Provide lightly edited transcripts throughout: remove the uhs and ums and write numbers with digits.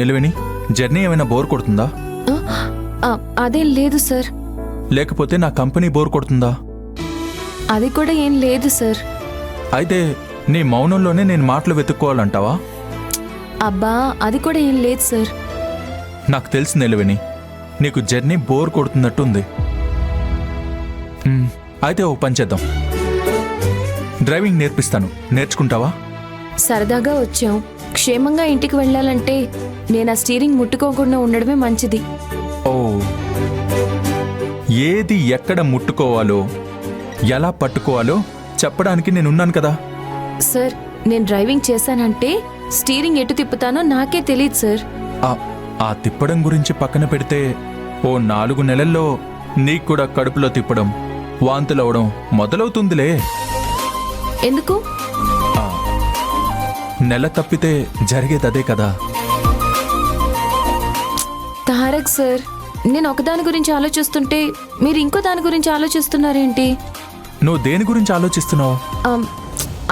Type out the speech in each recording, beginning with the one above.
నిలువని జర్నీ ఏమైనా బోర్ కొడుతుందా? అదేం లేదు సార్. లేకపోతే నా కంపెనీ బోర్ కొడుతుందా? అది కూడా ఏం లేదు సార్. అయితే నీ మౌనంలోనే నేను మాటలు వెతుక్కోవాలంటావా? అబ్బా అది కూడా ఏం లేదు సార్. నాకు తెలిసి నిలువని నీకు జర్నీ బోర్ కొడుతున్నట్టుంది. అయితే ఓ పని చేద్దాం, డ్రైవింగ్ నేర్పిస్తాను, నేర్చుకుంటావా? సరదాగా వచ్చాం, క్షేమంగా ఇంటికి వెళ్ళాలంటే నేను ఆ స్టీరింగ్ ముట్టుకోకుండా ఉండడమే మంచిది. ఓ, ఏది ఎక్కడ ముట్టుకోవాలో ఎలా పట్టుకోవాలో చెప్పడానికి నేనున్నాను కదా. సార్ నేను డ్రైవింగ్ చేశానంటే స్టీరింగ్ ఎటు తిప్పుతానో నాకే తెలియదు సార్. ఆ తిప్పడం గురించి పక్కన పెడితే ఓ 4 నెలల్లో నీకు కూడా కడుపులో తిప్పడం, వాంతులవడం మొదలవుతుందిలే. ఎందుకు? నెల తప్పితే జరిగేదదే కదా. తారక్ సార్, నేను ఒకదాని గురించి ఆలోచిస్తుంటే మీరు ఇంకో దాని గురించి ఆలోచిస్తున్నారేంటి? నువ్వు దేని గురించి ఆలోచిస్తున్నావు?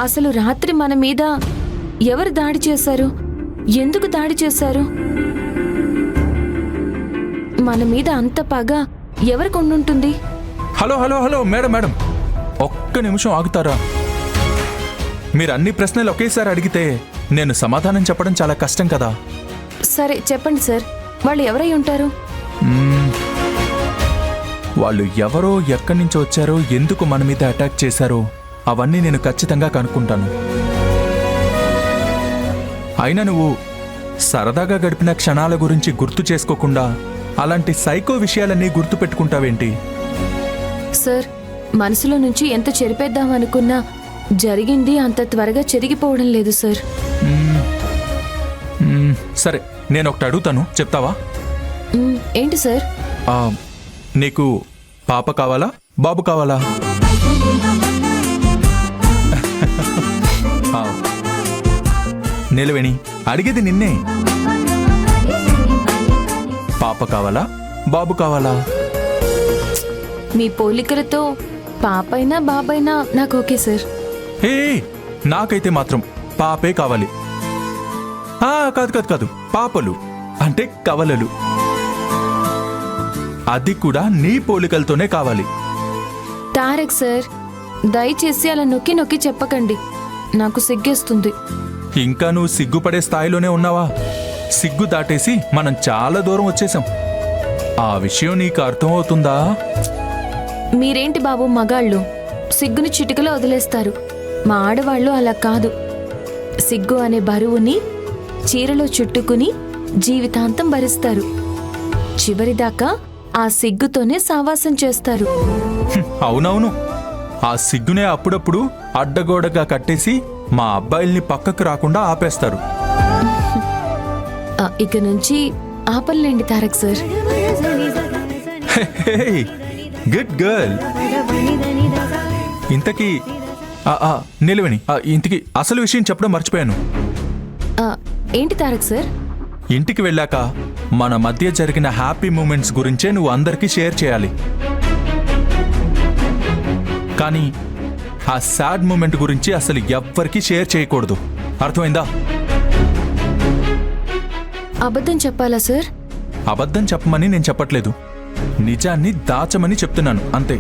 అసలు రాత్రి మన మీద ఎవరు దాడి చేశారు, ఎందుకు దాడి చేశారు, మన మీద అంత పగ ఎవరికి ఉండుంటుంది? Hello hello hello madam madam, ఒక్క నిమిషం ఆగుతారా? మీరు అన్ని ప్రశ్నలు ఒకేసారి అడిగితే నేను సమాధానం చెప్పడం చాలా కష్టం కదా. సరే చెప్పండి సార్, వాళ్ళు ఎవరై ఉంటారు? వాళ్ళు ఎవరో, ఎక్కడి నుంచి వచ్చారో, ఎందుకు మన మీద అటాక్ చేశారో అవన్నీ నేను ఖచ్చితంగా కనుక్కుంటాను. అయినా నువ్వు సరదాగా గడిపిన క్షణాల గురించి గుర్తు చేసుకోకుండా అలాంటి సైకో విషయాలన్నీ గుర్తు పెట్టుకుంటావేంటి? సార్, మనసులో నుంచి ఎంత చెరిపేద్దాం అనుకున్నా జరిగింది అంత త్వరగా చెరిగిపోవడం లేదు సార్. సరే, నేను ఒకటి అడుగుతాను, చెప్తావా? ఏంటి సార్? నీకు పాప కావాలా, బాబు కావాలా? నిలవేణి, అడిగేది నిన్నే. పాప కావాలా, బాబు కావాలా? మీ పోలికలతో పాపైనా బాబైనా నాకు ఓకే సార్. హే, నాకైతే మాత్రం పాపే కావాలి. కాదు కాదు కాదు, పాపలు అంటే కవలలు, అది కూడా నీ పోలికలతోనే కావాలి. తారక్ సార్, దయచేసి అలా నొక్కి నొక్కి చెప్పకండి, నాకు సిగ్గేస్తుంది. ఇంకా నువ్వు సిగ్గుపడే స్థాయిలోనే ఉన్నావా? సిగ్గు దాటేసి మనం చాలా దూరం వచ్చేసాం. ఆ విషయం నీకు అర్థమవుతుందా? మీరేంటి బాబు మగాళ్ళు, సిగ్గుని చిటికలో వదిలేస్తారు. మా ఆడవాళ్ళు అలా కాదు. సిగ్గు అనే బరువుని చీరలో చుట్టుకుని జీవితాంతం భరిస్తారు. చివరిదాకా ఆ సిగ్గుతోనే సావాసం చేస్తారు. అవునవును, ఆ సిగ్గునే అప్పుడప్పుడు అడ్డగోడగా కట్టేసి మా అబ్బాయిల్ని పక్కకు రాకుండా ఆపేస్తారు. ఇక నుంచి ఆపలేండి తారక్ సార్. Good girl. ఇంతకీ నిలవని, ఇంతకీ అసలు విషయం చెప్పడం మర్చిపోయాను. ఏంటి తారక్ సార్? ఇంటికి వెళ్ళాక మన మధ్య జరిగిన హ్యాపీ మూమెంట్స్ గురించే నువ్వు అందరికీ షేర్ చేయాలి. కానీ ఆ సాడ్ మూమెంట్ గురించి అసలు ఎవ్వరికీ షేర్ చేయకూడదు, అర్థమైందా? అబద్ధం చెప్పాలా సార్? అబద్ధం చెప్పమని నేను చెప్పట్లేదు, నిజాన్ని దాచమని చెప్తున్నాను, అంతే.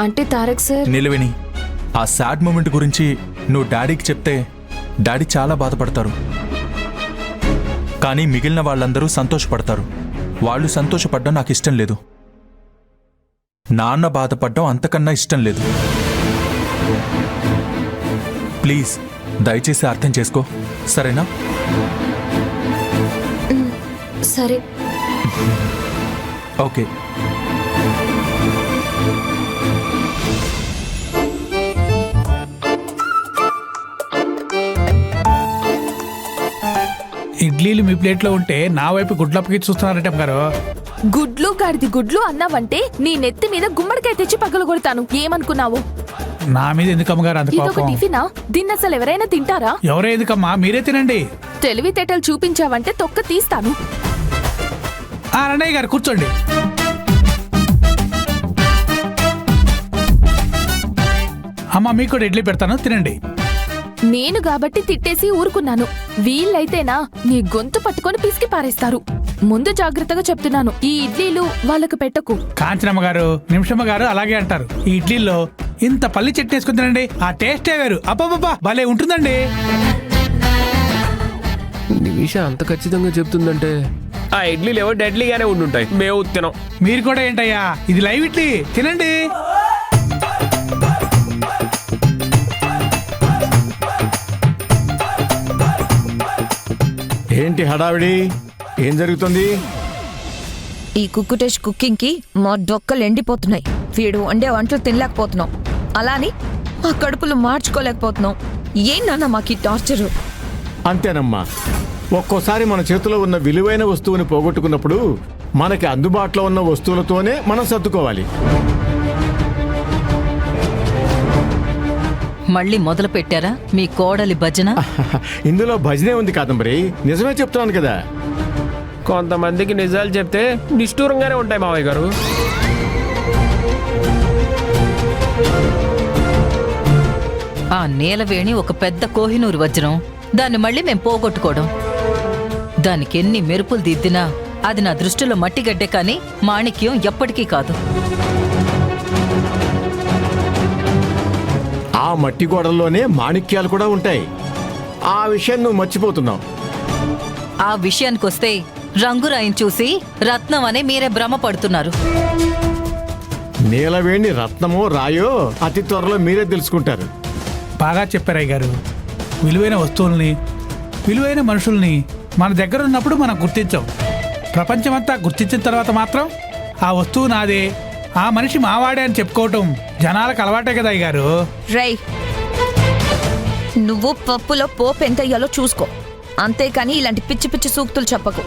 అంటే తారక్ సార్, నిలవేణి, ఆ సాడ్ మూమెంట్ గురించి నువ్వు డాడీకి చెప్తే డాడీ చాలా బాధపడతారు. కానీ మిగిలిన వాళ్ళందరూ సంతోషపడతారు. వాళ్ళు సంతోషపడ్డం నాకు ఇష్టం లేదు. నాన్న బాధపడ్డం అంతకన్నా ఇష్టం లేదు. ప్లీజ్ దయచేసి అర్థం చేసుకో, సరేనా? సరే. ఓకే. ఇడ్లీలు మీ ప్లేట్లో ఉంటే నా వైపు గుడ్లప్పకి చూస్తున్నారట గారు. గుడ్లు గాడిది గుడ్లు అన్నావంటే నీ నెత్తి మీద గుమ్మడికాయ తెచ్చి పగలు కొడతాను. ఏమనుకున్నావు? నా మీద ఎందుకు అమ్మగారు అంత ఇదొక కోపం? టిఫినా? దీన్ని అసలు ఎవరైనా తింటారా? ఎవరే ఎందుకమ్మా, మీరే తినండి. తెలివితేటలు చూపించావంటే తొక్క తీస్తాను. రండయ్య గారు కూర్చోండి. అమ్మ మీకు కూడా ఇడ్లీ పెడతాను, తినండి. నేను కాబట్టి తిట్టేసి ఊరుకున్నాను. వీళ్ళైతేనా నీ గొంతు పట్టుకొని పిసికి పారేస్తారు. ముందు జాగ్రత్తగా చెప్తున్నాను, ఈ ఇడ్లీలు వాళ్ళకు పెట్టకు. కాంచనమ్మ గారు, నిమిషమ్మ గారు అలాగే అంటారు. ఈ ఇడ్లీల్లో ఇంత పల్లి చెట్టు వేసుకుని తినండి, ఆ టేస్టే వేరు. అబ్బబ్బబ్బా భలే ఉంటుందండి. నిమిష అంత ఖచ్చితంగా చెప్తుందంటే ఆ ఇడ్లీలు ఏవో డెడ్లీగానే ఉండుంటాయి. మేము తినం. మీరు కూడా ఏంటయ్యా, ఇది లైవ్ ఇడ్లీ, తినండి. ఏంటి హడావిడి? ఏం జరుగుతుంది? ఈ కుక్కుటేష్ కుకింగ్ కి మా డొక్కలు ఎండిపోతున్నాయి. వీడు వండే వంటలు తినలేకపోతున్నాం, అలాని మా కడుపులు మార్చుకోలేకపోతున్నాం. ఏంటన్నా మాకు టార్చరు? అంతేనమ్మా, ఒక్కోసారి మన చేతిలో ఉన్న విలువైన వస్తువుని పోగొట్టుకున్నప్పుడు మనకి అందుబాటులో ఉన్న వస్తువులతోనే మనం సర్దుకోవాలి. మళ్ళీ మొదలు పెట్టారా మీ కోడలి భజన? ఇందులో భజనే ఉంది కాదంబరి, నిజమే చెప్తున్నాను కదా. కొంతమందికి నిజాలు చెప్తే నిష్ఠూరంగానే ఉంటాయి మావయ్య గారు. ఆ నీలవేణి ఒక పెద్ద కోహినూరు వజ్రం, దాన్ని మళ్ళీ మేం పోగొట్టుకోవడం. దానికి ఎన్ని మెరుపులు దిద్దినా అది నా దృష్టిలో మట్టిగడ్డే కానీ మాణిక్యం ఎప్పటికీ కాదు. ఆ మట్టి గోడల్లోనే మాణిక్యాలు కూడా ఉంటాయి. ఆ విషయం నువ్వు మర్చిపోతున్నావు. ఆ విషయానికొస్తే రంగురాయిని చూసి రత్నం అనే మీరే భ్రమ పడుతున్నారు. నీలవేణి రత్నమో రాయో అతి త్వరలో మీరే తెలుసుకుంటారు. బాగా చెప్పారయ్య గారు. విలువైన వస్తువుల్ని, విలువైన మనుషుల్ని మన దగ్గర ఉన్నప్పుడు మనం గుర్తించాం. ప్రపంచమంతా గుర్తించిన తర్వాత మాత్రం ఆ వస్తువు నాదే, ఆ మనిషి మావాడే అని చెప్పుకోవటం జనాలకు అలవాటే కదా అయ్య గారు. రై, నువ్వు పప్పులో పోపు ఎంత అయ్యాలో చూసుకో, అంతేకాని ఇలాంటి పిచ్చి పిచ్చి సూక్తులు చెప్పకు.